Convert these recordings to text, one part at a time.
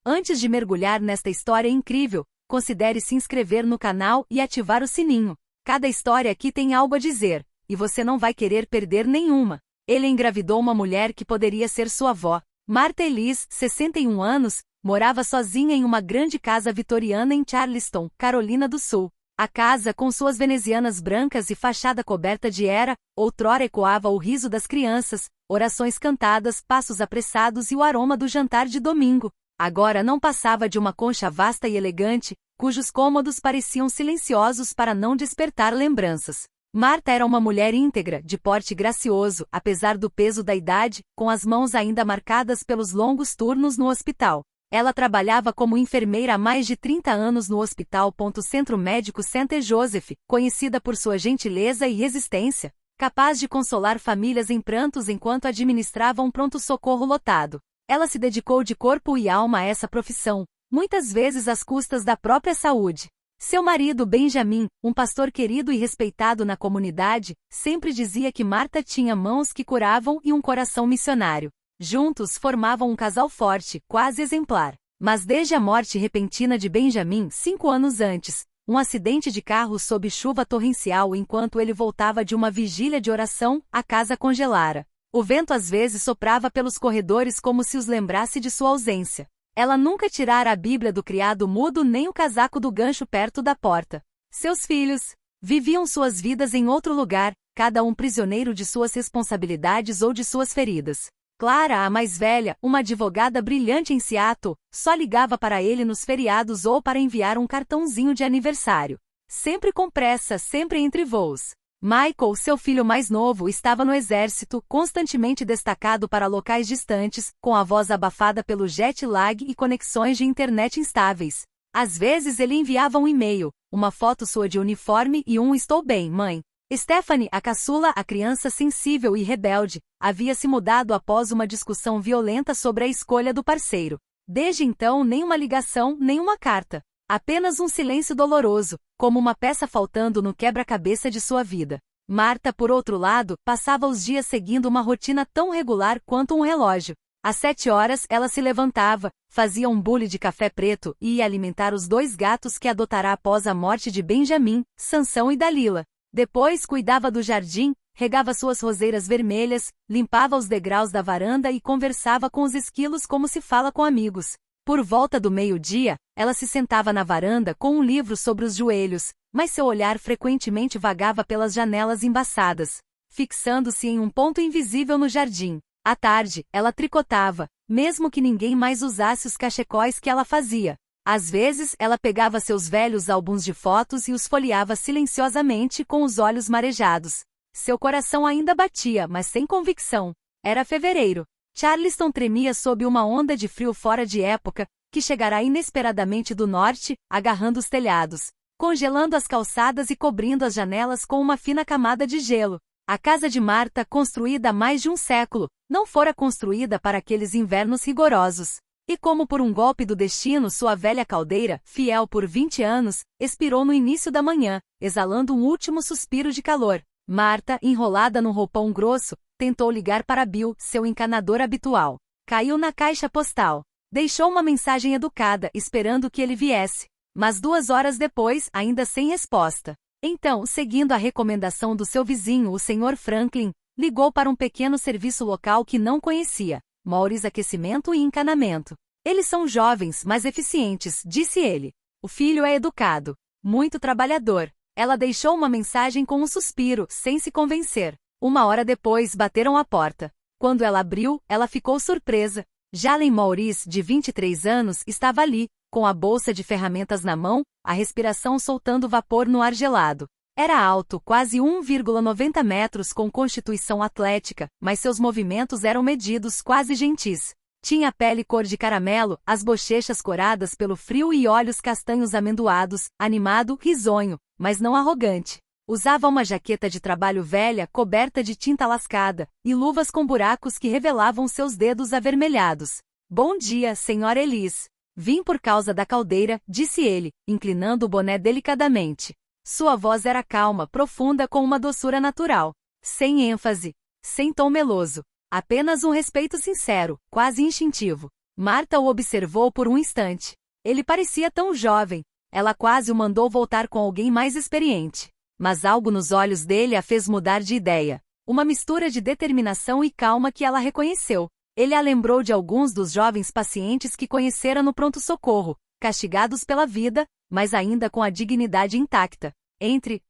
Antes de mergulhar nesta história incrível, considere se inscrever no canal e ativar o sininho. Cada história aqui tem algo a dizer, e você não vai querer perder nenhuma. Ele engravidou uma mulher que poderia ser sua avó. Martha Elise, 61 anos, morava sozinha em uma grande casa vitoriana em Charleston, Carolina do Sul. A casa, com suas venezianas brancas e fachada coberta de era, outrora ecoava o riso das crianças, orações cantadas, passos apressados e o aroma do jantar de domingo. Agora não passava de uma concha vasta e elegante, cujos cômodos pareciam silenciosos para não despertar lembranças. Martha era uma mulher íntegra, de porte gracioso, apesar do peso da idade, com as mãos ainda marcadas pelos longos turnos no hospital. Ela trabalhava como enfermeira há mais de 30 anos no Hospital Centro Médico St. Joseph, conhecida por sua gentileza e resistência, capaz de consolar famílias em prantos enquanto administrava um pronto-socorro lotado. Ela se dedicou de corpo e alma a essa profissão, muitas vezes às custas da própria saúde. Seu marido Benjamin, um pastor querido e respeitado na comunidade, sempre dizia que Martha tinha mãos que curavam e um coração missionário. Juntos formavam um casal forte, quase exemplar. Mas desde a morte repentina de Benjamin 5 anos antes, um acidente de carro sob chuva torrencial enquanto ele voltava de uma vigília de oração, a casa congelara. O vento às vezes soprava pelos corredores como se os lembrasse de sua ausência. Ela nunca tirara a Bíblia do criado mudo nem o casaco do gancho perto da porta. Seus filhos viviam suas vidas em outro lugar, cada um prisioneiro de suas responsabilidades ou de suas feridas. Clara, a mais velha, uma advogada brilhante em Seattle, só ligava para ele nos feriados ou para enviar um cartãozinho de aniversário. Sempre com pressa, sempre entre voos. Michael, seu filho mais novo, estava no exército, constantemente destacado para locais distantes, com a voz abafada pelo jet lag e conexões de internet instáveis. Às vezes ele enviava um e-mail, uma foto sua de uniforme e um "estou bem, mãe". Stephanie, a caçula, a criança sensível e rebelde, havia se mudado após uma discussão violenta sobre a escolha do parceiro. Desde então, nenhuma ligação, nenhuma carta. Apenas um silêncio doloroso, como uma peça faltando no quebra-cabeça de sua vida. Martha, por outro lado, passava os dias seguindo uma rotina tão regular quanto um relógio. Às 7 horas, ela se levantava, fazia um bule de café preto e ia alimentar os 2 gatos que adotará após a morte de Benjamin, Sansão e Dalila. Depois cuidava do jardim, regava suas roseiras vermelhas, limpava os degraus da varanda e conversava com os esquilos como se fala com amigos. Por volta do meio-dia, ela se sentava na varanda com um livro sobre os joelhos, mas seu olhar frequentemente vagava pelas janelas embaçadas, fixando-se em um ponto invisível no jardim. À tarde, ela tricotava, mesmo que ninguém mais usasse os cachecóis que ela fazia. Às vezes, ela pegava seus velhos álbuns de fotos e os folheava silenciosamente com os olhos marejados. Seu coração ainda batia, mas sem convicção. Era fevereiro. Charleston tremia sob uma onda de frio fora de época, que chegará inesperadamente do norte, agarrando os telhados, congelando as calçadas e cobrindo as janelas com uma fina camada de gelo. A casa de Martha, construída há mais de um século, não fora construída para aqueles invernos rigorosos. E como por um golpe do destino, sua velha caldeira, fiel por 20 anos, expirou no início da manhã, exalando um último suspiro de calor. Martha, enrolada num roupão grosso, tentou ligar para Bill, seu encanador habitual. Caiu na caixa postal. Deixou uma mensagem educada, esperando que ele viesse. Mas 2 horas depois, ainda sem resposta. Então, seguindo a recomendação do seu vizinho, o Sr. Franklin, ligou para um pequeno serviço local que não conhecia. Maury's Aquecimento e Encanamento. Eles são jovens, mas eficientes, disse ele. O filho é educado. Muito trabalhador. Ela deixou uma mensagem com um suspiro, sem se convencer. 1 hora depois, bateram à porta. Quando ela abriu, ela ficou surpresa. Jalen Maurice, de 23 anos, estava ali, com a bolsa de ferramentas na mão, a respiração soltando vapor no ar gelado. Era alto, quase 1,90 metros, com constituição atlética, mas seus movimentos eram medidos, quase gentis. Tinha pele cor de caramelo, as bochechas coradas pelo frio e olhos castanhos amendoados, animado, risonho, mas não arrogante. Usava uma jaqueta de trabalho velha, coberta de tinta lascada, e luvas com buracos que revelavam seus dedos avermelhados. Bom dia, Sra. Elise. Vim por causa da caldeira, disse ele, inclinando o boné delicadamente. Sua voz era calma, profunda, com uma doçura natural. Sem ênfase. Sem tom meloso. Apenas um respeito sincero, quase instintivo. Marta o observou por um instante. Ele parecia tão jovem. Ela quase o mandou voltar com alguém mais experiente. Mas algo nos olhos dele a fez mudar de ideia. Uma mistura de determinação e calma que ela reconheceu. Ele a lembrou de alguns dos jovens pacientes que conhecera no pronto-socorro, castigados pela vida, mas ainda com a dignidade intacta.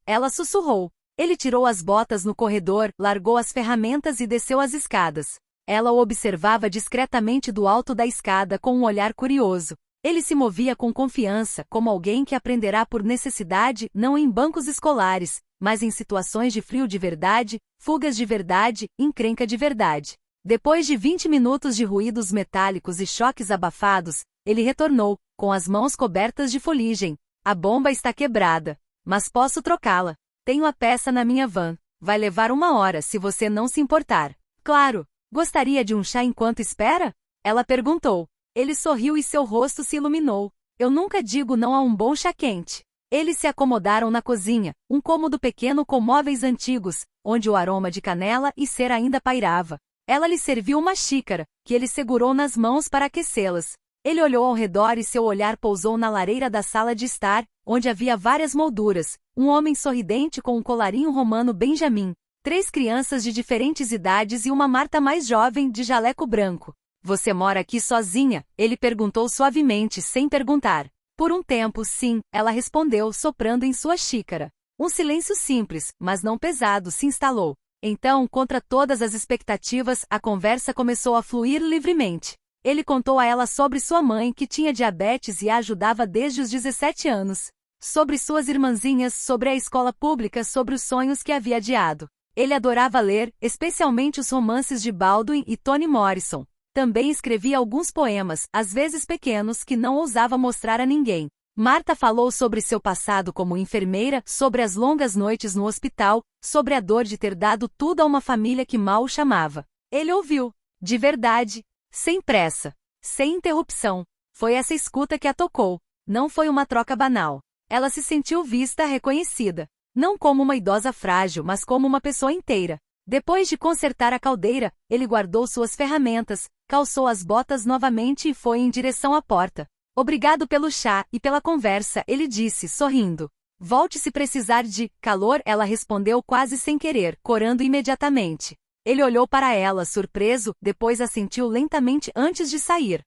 Ela sussurrou. Ele tirou as botas no corredor, largou as ferramentas e desceu as escadas. Ela o observava discretamente do alto da escada com um olhar curioso. Ele se movia com confiança, como alguém que aprenderá por necessidade, não em bancos escolares, mas em situações de frio de verdade, fugas de verdade, encrenca de verdade. Depois de 20 minutos de ruídos metálicos e choques abafados, ele retornou, com as mãos cobertas de fuligem. A bomba está quebrada, mas posso trocá-la. Tenho a peça na minha van. Vai levar 1 hora se você não se importar. Claro. Gostaria de um chá enquanto espera? Ela perguntou. Ele sorriu e seu rosto se iluminou. Eu nunca digo não a um bom chá quente. Eles se acomodaram na cozinha, um cômodo pequeno com móveis antigos, onde o aroma de canela e cera ainda pairava. Ela lhe serviu uma xícara, que ele segurou nas mãos para aquecê-las. Ele olhou ao redor e seu olhar pousou na lareira da sala de estar, onde havia várias molduras, um homem sorridente com um colarinho romano Benjamin, 3 crianças de diferentes idades e uma Marta mais jovem, de jaleco branco. Você mora aqui sozinha? Ele perguntou suavemente, sem perguntar. Por um tempo, sim, ela respondeu, soprando em sua xícara. Um silêncio simples, mas não pesado, se instalou. Então, contra todas as expectativas, a conversa começou a fluir livremente. Ele contou a ela sobre sua mãe, que tinha diabetes e a ajudava desde os 17 anos. Sobre suas irmãzinhas, sobre a escola pública, sobre os sonhos que havia adiado. Ele adorava ler, especialmente os romances de Baldwin e Toni Morrison. Também escrevia alguns poemas, às vezes pequenos, que não ousava mostrar a ninguém. Marta falou sobre seu passado como enfermeira, sobre as longas noites no hospital, sobre a dor de ter dado tudo a uma família que mal o chamava. Ele ouviu. De verdade. Sem pressa. Sem interrupção. Foi essa escuta que a tocou. Não foi uma troca banal. Ela se sentiu vista, reconhecida. Não como uma idosa frágil, mas como uma pessoa inteira. Depois de consertar a caldeira, ele guardou suas ferramentas, calçou as botas novamente e foi em direção à porta. Obrigado pelo chá e pela conversa, ele disse, sorrindo. Volte se precisar de calor, ela respondeu quase sem querer, corando imediatamente. Ele olhou para ela, surpreso, depois assentiu lentamente antes de sair.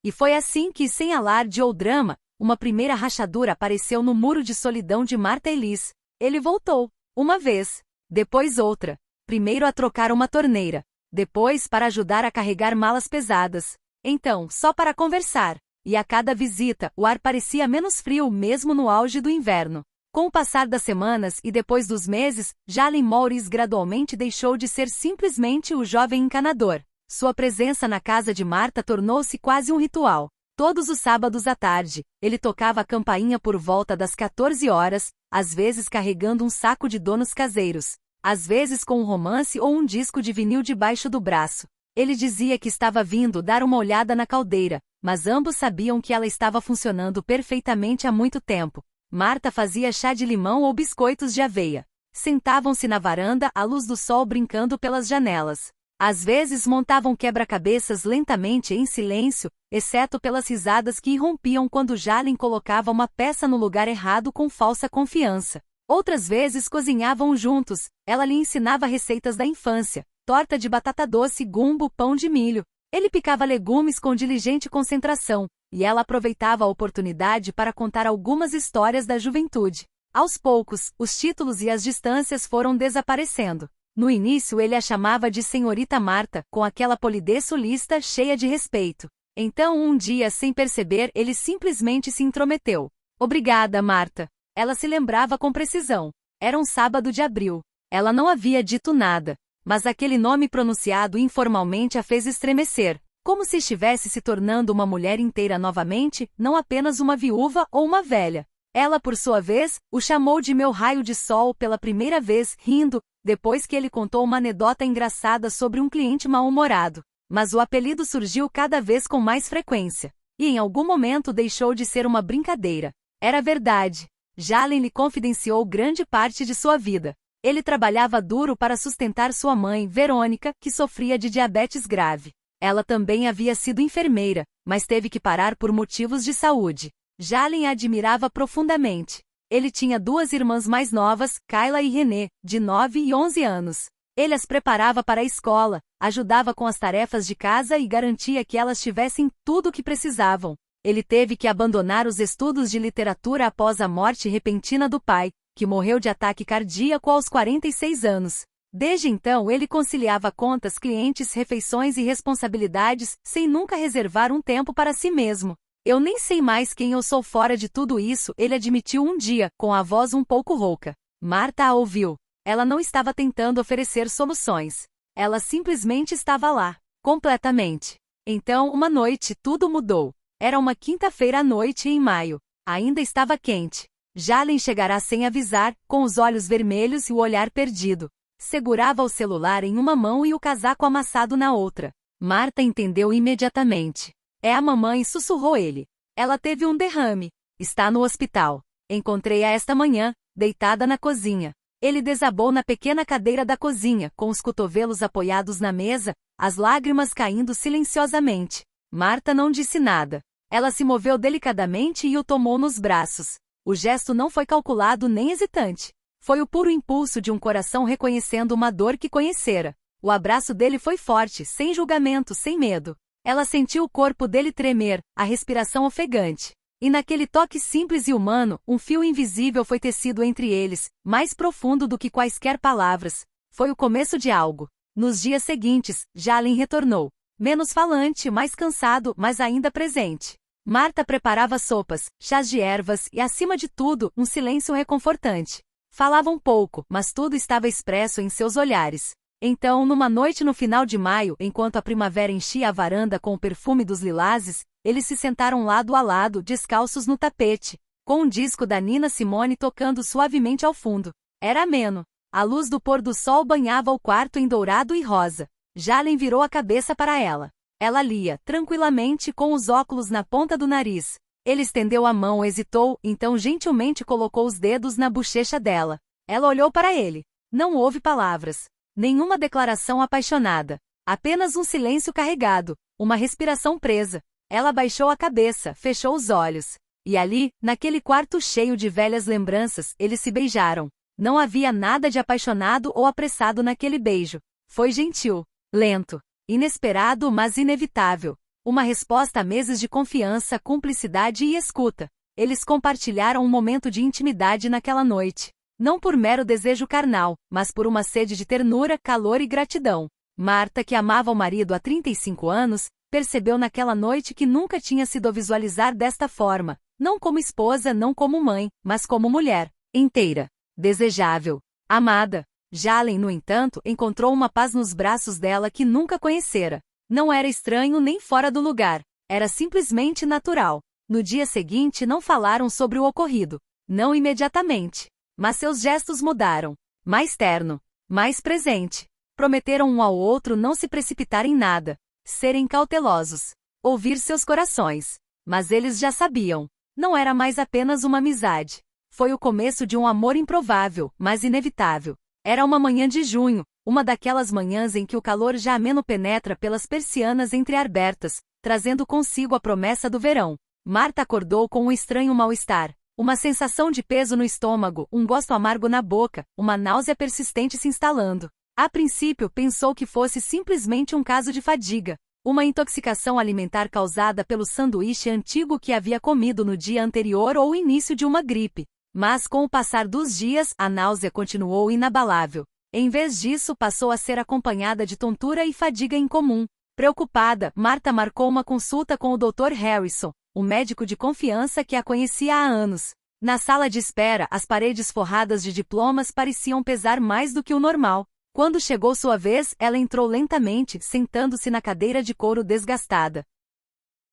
E foi assim que, sem alarde ou drama, uma primeira rachadura apareceu no muro de solidão de Marta e Liz. Ele voltou. Uma vez. Depois outra. Primeiro a trocar uma torneira. Depois para ajudar a carregar malas pesadas. Então, só para conversar. E a cada visita, o ar parecia menos frio mesmo no auge do inverno. Com o passar das semanas e depois dos meses, Jalen Morris gradualmente deixou de ser simplesmente o jovem encanador. Sua presença na casa de Marta tornou-se quase um ritual. Todos os sábados à tarde, ele tocava a campainha por volta das 14 horas, às vezes carregando um saco de donos caseiros, às vezes com um romance ou um disco de vinil debaixo do braço. Ele dizia que estava vindo dar uma olhada na caldeira, mas ambos sabiam que ela estava funcionando perfeitamente há muito tempo. Marta fazia chá de limão ou biscoitos de aveia. Sentavam-se na varanda à luz do sol brincando pelas janelas. Às vezes montavam quebra-cabeças lentamente em silêncio, exceto pelas risadas que irrompiam quando Jalen colocava uma peça no lugar errado com falsa confiança. Outras vezes cozinhavam juntos, ela lhe ensinava receitas da infância, torta de batata doce, gumbo, pão de milho. Ele picava legumes com diligente concentração, e ela aproveitava a oportunidade para contar algumas histórias da juventude. Aos poucos, os títulos e as distâncias foram desaparecendo. No início ele a chamava de Senhorita Marta, com aquela polidez sulista cheia de respeito. Então um dia, sem perceber, ele simplesmente se intrometeu. Obrigada, Marta. Ela se lembrava com precisão. Era um sábado de abril. Ela não havia dito nada, mas aquele nome pronunciado informalmente a fez estremecer, como se estivesse se tornando uma mulher inteira novamente, não apenas uma viúva ou uma velha. Ela, por sua vez, o chamou de meu raio de sol pela primeira vez, rindo, depois que ele contou uma anedota engraçada sobre um cliente mal-humorado. Mas o apelido surgiu cada vez com mais frequência. E em algum momento deixou de ser uma brincadeira. Era verdade. Jalen lhe confidenciou grande parte de sua vida. Ele trabalhava duro para sustentar sua mãe, Verônica, que sofria de diabetes grave. Ela também havia sido enfermeira, mas teve que parar por motivos de saúde. Jalen a admirava profundamente. Ele tinha 2 irmãs mais novas, Kayla e Renée, de 9 e 11 anos. Ele as preparava para a escola, ajudava com as tarefas de casa e garantia que elas tivessem tudo o que precisavam. Ele teve que abandonar os estudos de literatura após a morte repentina do pai, que morreu de ataque cardíaco aos 46 anos. Desde então ele conciliava contas, clientes, refeições e responsabilidades, sem nunca reservar um tempo para si mesmo. Eu nem sei mais quem eu sou fora de tudo isso, ele admitiu um dia, com a voz um pouco rouca. Marta a ouviu. Ela não estava tentando oferecer soluções. Ela simplesmente estava lá, completamente. Então, uma noite, tudo mudou. Era uma quinta-feira à noite em maio. Ainda estava quente. Jalen chegará sem avisar, com os olhos vermelhos e o olhar perdido. Segurava o celular em uma mão e o casaco amassado na outra. Marta entendeu imediatamente. É a mamãe, sussurrou ele. Ela teve um derrame. Está no hospital. Encontrei-a esta manhã, deitada na cozinha. Ele desabou na pequena cadeira da cozinha, com os cotovelos apoiados na mesa, as lágrimas caindo silenciosamente. Marta não disse nada. Ela se moveu delicadamente e o tomou nos braços. O gesto não foi calculado nem hesitante. Foi o puro impulso de um coração reconhecendo uma dor que conhecera. O abraço dele foi forte, sem julgamento, sem medo. Ela sentiu o corpo dele tremer, a respiração ofegante. E naquele toque simples e humano, um fio invisível foi tecido entre eles, mais profundo do que quaisquer palavras. Foi o começo de algo. Nos dias seguintes, Jalen retornou. Menos falante, mais cansado, mas ainda presente. Marta preparava sopas, chás de ervas e, acima de tudo, um silêncio reconfortante. Falavam pouco, mas tudo estava expresso em seus olhares. Então, numa noite no final de maio, enquanto a primavera enchia a varanda com o perfume dos lilazes, eles se sentaram lado a lado, descalços no tapete, com um disco da Nina Simone tocando suavemente ao fundo. Era ameno. A luz do pôr do sol banhava o quarto em dourado e rosa. Jalen virou a cabeça para ela. Ela lia, tranquilamente, com os óculos na ponta do nariz. Ele estendeu a mão, hesitou, então gentilmente colocou os dedos na bochecha dela. Ela olhou para ele. Não houve palavras. Nenhuma declaração apaixonada. Apenas um silêncio carregado, uma respiração presa. Ela baixou a cabeça, fechou os olhos. E ali, naquele quarto cheio de velhas lembranças, eles se beijaram. Não havia nada de apaixonado ou apressado naquele beijo. Foi gentil, lento, inesperado, mas inevitável. Uma resposta a meses de confiança, cumplicidade e escuta. Eles compartilharam um momento de intimidade naquela noite. Não por mero desejo carnal, mas por uma sede de ternura, calor e gratidão. Marta, que amava o marido há 35 anos, percebeu naquela noite que nunca tinha sido visualizar desta forma, não como esposa, não como mãe, mas como mulher, inteira, desejável, amada. Jalen, no entanto, encontrou uma paz nos braços dela que nunca conhecera. Não era estranho nem fora do lugar, era simplesmente natural. No dia seguinte não falaram sobre o ocorrido, não imediatamente. Mas seus gestos mudaram. Mais terno, mais presente. Prometeram um ao outro não se precipitar em nada. Serem cautelosos. Ouvir seus corações. Mas eles já sabiam. Não era mais apenas uma amizade. Foi o começo de um amor improvável, mas inevitável. Era uma manhã de junho, uma daquelas manhãs em que o calor já ameno penetra pelas persianas entreabertas, trazendo consigo a promessa do verão. Marta acordou com um estranho mal-estar. Uma sensação de peso no estômago, um gosto amargo na boca, uma náusea persistente se instalando. A princípio pensou que fosse simplesmente um caso de fadiga, uma intoxicação alimentar causada pelo sanduíche antigo que havia comido no dia anterior ou o início de uma gripe. Mas com o passar dos dias, a náusea continuou inabalável. Em vez disso, passou a ser acompanhada de tontura e fadiga incomum. Preocupada, Marta marcou uma consulta com o Dr. Harrison, um médico de confiança que a conhecia há anos. Na sala de espera, as paredes forradas de diplomas pareciam pesar mais do que o normal. Quando chegou sua vez, ela entrou lentamente, sentando-se na cadeira de couro desgastada.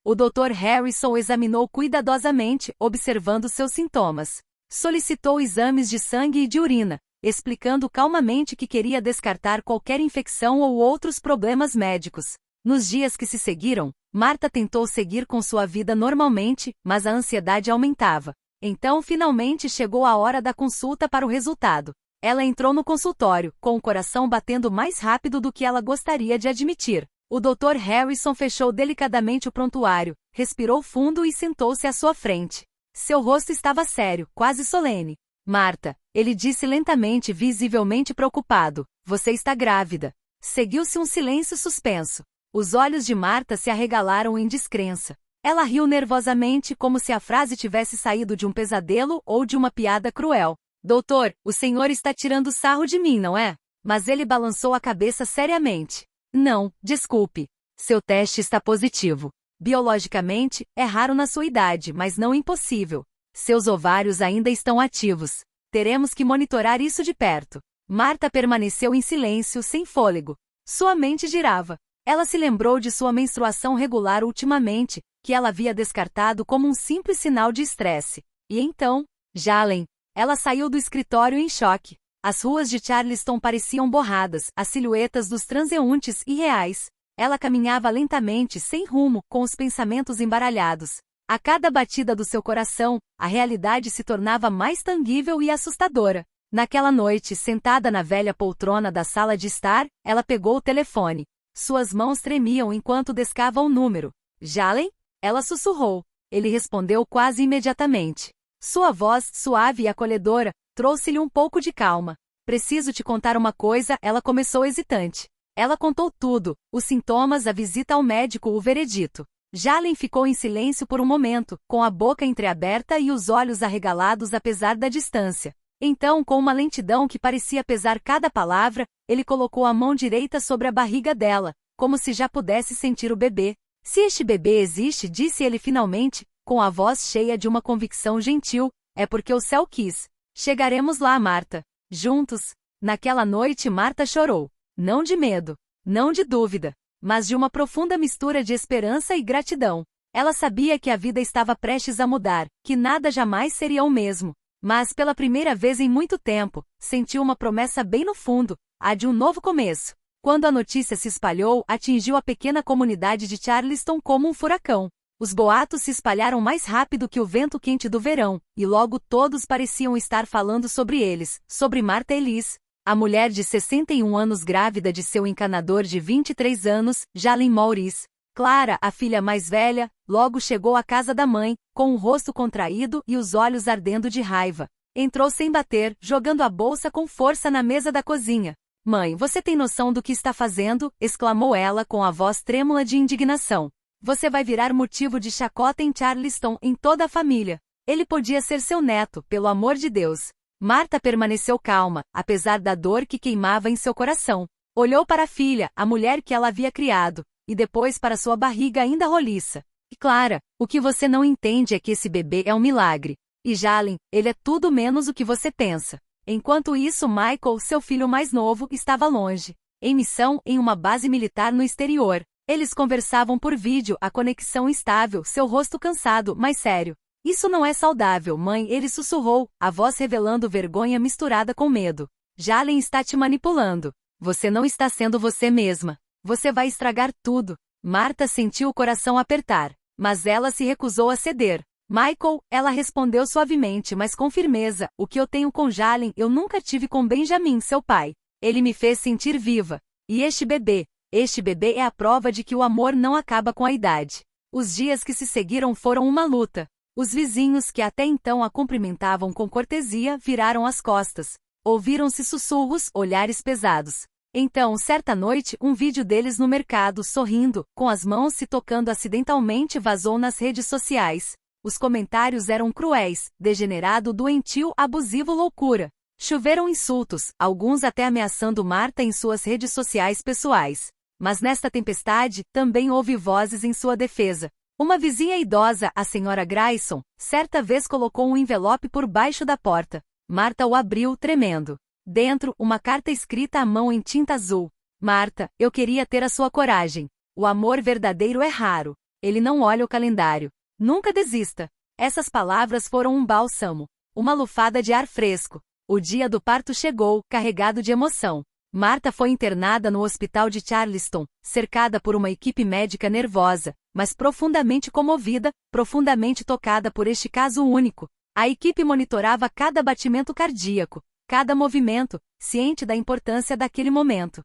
O Dr. Harrison examinou cuidadosamente, observando seus sintomas. Solicitou exames de sangue e de urina, explicando calmamente que queria descartar qualquer infecção ou outros problemas médicos. Nos dias que se seguiram, Marta tentou seguir com sua vida normalmente, mas a ansiedade aumentava. Então, finalmente chegou a hora da consulta para o resultado. Ela entrou no consultório, com o coração batendo mais rápido do que ela gostaria de admitir. O Dr. Harrison fechou delicadamente o prontuário, respirou fundo e sentou-se à sua frente. Seu rosto estava sério, quase solene. Marta, ele disse lentamente, visivelmente preocupado, você está grávida. Seguiu-se um silêncio suspenso. Os olhos de Marta se arregalaram em descrença. Ela riu nervosamente como se a frase tivesse saído de um pesadelo ou de uma piada cruel. Doutor, o senhor está tirando sarro de mim, não é? Mas ele balançou a cabeça seriamente. Não, desculpe. Seu teste está positivo. Biologicamente, é raro na sua idade, mas não impossível. Seus ovários ainda estão ativos. Teremos que monitorar isso de perto. Marta permaneceu em silêncio, sem fôlego. Sua mente girava. Ela se lembrou de sua menstruação regular ultimamente, que ela havia descartado como um simples sinal de estresse. E então, Jalen. Ela saiu do escritório em choque. As ruas de Charleston pareciam borradas, as silhuetas dos transeuntes irreais. Ela caminhava lentamente, sem rumo, com os pensamentos embaralhados. A cada batida do seu coração, a realidade se tornava mais tangível e assustadora. Naquela noite, sentada na velha poltrona da sala de estar, ela pegou o telefone. Suas mãos tremiam enquanto descava o número. Jalen? Ela sussurrou. Ele respondeu quase imediatamente. Sua voz, suave e acolhedora, trouxe-lhe um pouco de calma. Preciso te contar uma coisa, ela começou hesitante. Ela contou tudo, os sintomas, a visita ao médico, o veredito. Jalen ficou em silêncio por um momento, com a boca entreaberta e os olhos arregalados apesar da distância. Então, com uma lentidão que parecia pesar cada palavra, ele colocou a mão direita sobre a barriga dela, como se já pudesse sentir o bebê. Se este bebê existe, disse ele finalmente, com a voz cheia de uma convicção gentil, é porque o céu quis. Chegaremos lá, Marta. Juntos. Naquela noite Marta chorou. Não de medo, não de dúvida, mas de uma profunda mistura de esperança e gratidão. Ela sabia que a vida estava prestes a mudar, que nada jamais seria o mesmo. Mas pela primeira vez em muito tempo, sentiu uma promessa bem no fundo, a de um novo começo. Quando a notícia se espalhou, atingiu a pequena comunidade de Charleston como um furacão. Os boatos se espalharam mais rápido que o vento quente do verão, e logo todos pareciam estar falando sobre eles, sobre Martha Ellis, a mulher de 61 anos grávida de seu encanador de 23 anos, Jalen Maurice. Clara, a filha mais velha, logo chegou à casa da mãe, com o rosto contraído e os olhos ardendo de raiva. Entrou sem bater, jogando a bolsa com força na mesa da cozinha. Mãe, você tem noção do que está fazendo? Exclamou ela com a voz trêmula de indignação. Você vai virar motivo de chacota em Charleston, em toda a família. Ele podia ser seu neto, pelo amor de Deus. Marta permaneceu calma, apesar da dor que queimava em seu coração. Olhou para a filha, a mulher que ela havia criado, e depois para sua barriga ainda roliça. E Clara, o que você não entende é que esse bebê é um milagre. E Jalen, ele é tudo menos o que você pensa. Enquanto isso, Michael, seu filho mais novo, estava longe, em missão em uma base militar no exterior. Eles conversavam por vídeo, a conexão instável, seu rosto cansado, mas sério. Isso não é saudável, mãe, ele sussurrou, a voz revelando vergonha misturada com medo. Jalen está te manipulando. Você não está sendo você mesma. Você vai estragar tudo. Marta sentiu o coração apertar, mas ela se recusou a ceder. Michael, ela respondeu suavemente, mas com firmeza, o que eu tenho com Jalen eu nunca tive com Benjamin, seu pai. Ele me fez sentir viva. E este bebê é a prova de que o amor não acaba com a idade. Os dias que se seguiram foram uma luta. Os vizinhos que até então a cumprimentavam com cortesia viraram as costas. Ouviram-se sussurros, olhares pesados. Então, certa noite, um vídeo deles no mercado, sorrindo, com as mãos se tocando acidentalmente, vazou nas redes sociais. Os comentários eram cruéis, degenerado, doentio, abusivo, loucura. Choveram insultos, alguns até ameaçando Marta em suas redes sociais pessoais. Mas nesta tempestade, também houve vozes em sua defesa. Uma vizinha idosa, a senhora Grayson, certa vez colocou um envelope por baixo da porta. Marta o abriu, tremendo. Dentro, uma carta escrita à mão em tinta azul. Marta, eu queria ter a sua coragem. O amor verdadeiro é raro. Ele não olha o calendário. Nunca desista. Essas palavras foram um bálsamo. Uma lufada de ar fresco. O dia do parto chegou, carregado de emoção. Marta foi internada no hospital de Charleston, cercada por uma equipe médica nervosa, mas profundamente comovida, profundamente tocada por este caso único. A equipe monitorava cada batimento cardíaco, cada movimento, ciente da importância daquele momento.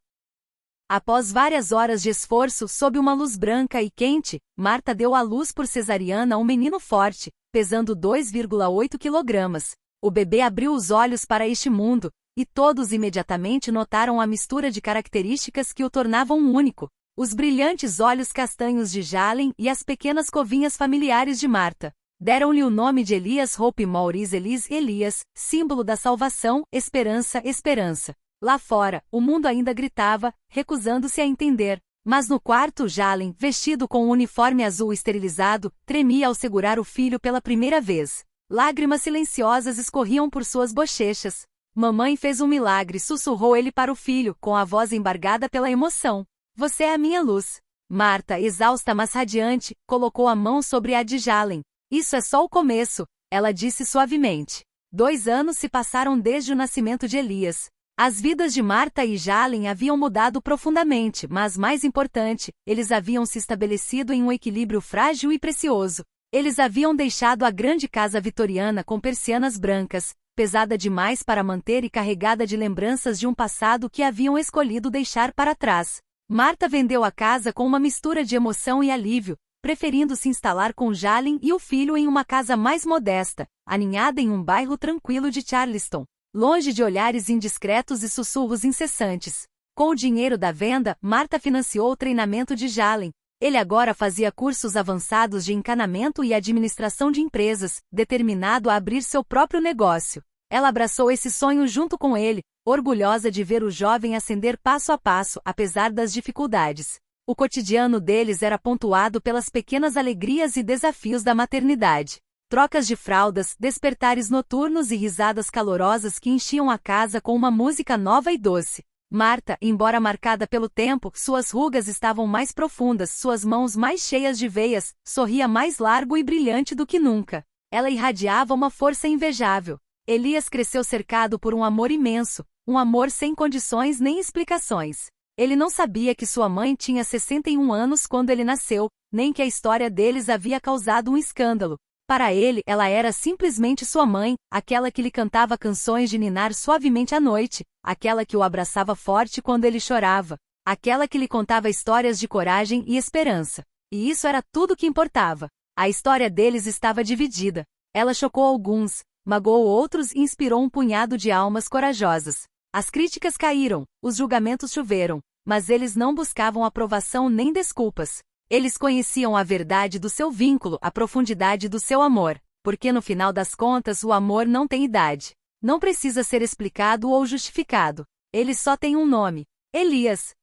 Após várias horas de esforço sob uma luz branca e quente, Marta deu à luz por cesariana um menino forte, pesando 2,8 quilogramas. O bebê abriu os olhos para este mundo, e todos imediatamente notaram a mistura de características que o tornavam único. Os brilhantes olhos castanhos de Jalen e as pequenas covinhas familiares de Marta. Deram-lhe o nome de Elias Hope Maurice Elias, símbolo da salvação, esperança, esperança. Lá fora, o mundo ainda gritava, recusando-se a entender. Mas no quarto, Jalen, vestido com um uniforme azul esterilizado, tremia ao segurar o filho pela primeira vez. Lágrimas silenciosas escorriam por suas bochechas. Mamãe fez um milagre, sussurrou ele para o filho, com a voz embargada pela emoção. Você é a minha luz. Marta, exausta mas radiante, colocou a mão sobre a de Jalen. Isso é só o começo, ela disse suavemente. 2 anos se passaram desde o nascimento de Elias. As vidas de Marta e Jalen haviam mudado profundamente, mas mais importante, eles haviam se estabelecido em um equilíbrio frágil e precioso. Eles haviam deixado a grande casa vitoriana com persianas brancas, pesada demais para manter e carregada de lembranças de um passado que haviam escolhido deixar para trás. Marta vendeu a casa com uma mistura de emoção e alívio, preferindo se instalar com Jalen e o filho em uma casa mais modesta, aninhada em um bairro tranquilo de Charleston, longe de olhares indiscretos e sussurros incessantes. Com o dinheiro da venda, Marta financiou o treinamento de Jalen. Ele agora fazia cursos avançados de encanamento e administração de empresas, determinado a abrir seu próprio negócio. Ela abraçou esse sonho junto com ele, orgulhosa de ver o jovem ascender passo a passo, apesar das dificuldades. O cotidiano deles era pontuado pelas pequenas alegrias e desafios da maternidade. Trocas de fraldas, despertares noturnos e risadas calorosas que enchiam a casa com uma música nova e doce. Marta, embora marcada pelo tempo, suas rugas estavam mais profundas, suas mãos mais cheias de veias, sorria mais largo e brilhante do que nunca. Ela irradiava uma força invejável. Elias cresceu cercado por um amor imenso, um amor sem condições nem explicações. Ele não sabia que sua mãe tinha 61 anos quando ele nasceu, nem que a história deles havia causado um escândalo. Para ele, ela era simplesmente sua mãe, aquela que lhe cantava canções de ninar suavemente à noite, aquela que o abraçava forte quando ele chorava, aquela que lhe contava histórias de coragem e esperança. E isso era tudo que importava. A história deles estava dividida. Ela chocou alguns, magoou outros e inspirou um punhado de almas corajosas. As críticas caíram, os julgamentos choveram, mas eles não buscavam aprovação nem desculpas. Eles conheciam a verdade do seu vínculo, a profundidade do seu amor, porque no final das contas o amor não tem idade. Não precisa ser explicado ou justificado. Ele só tem um nome: Elias.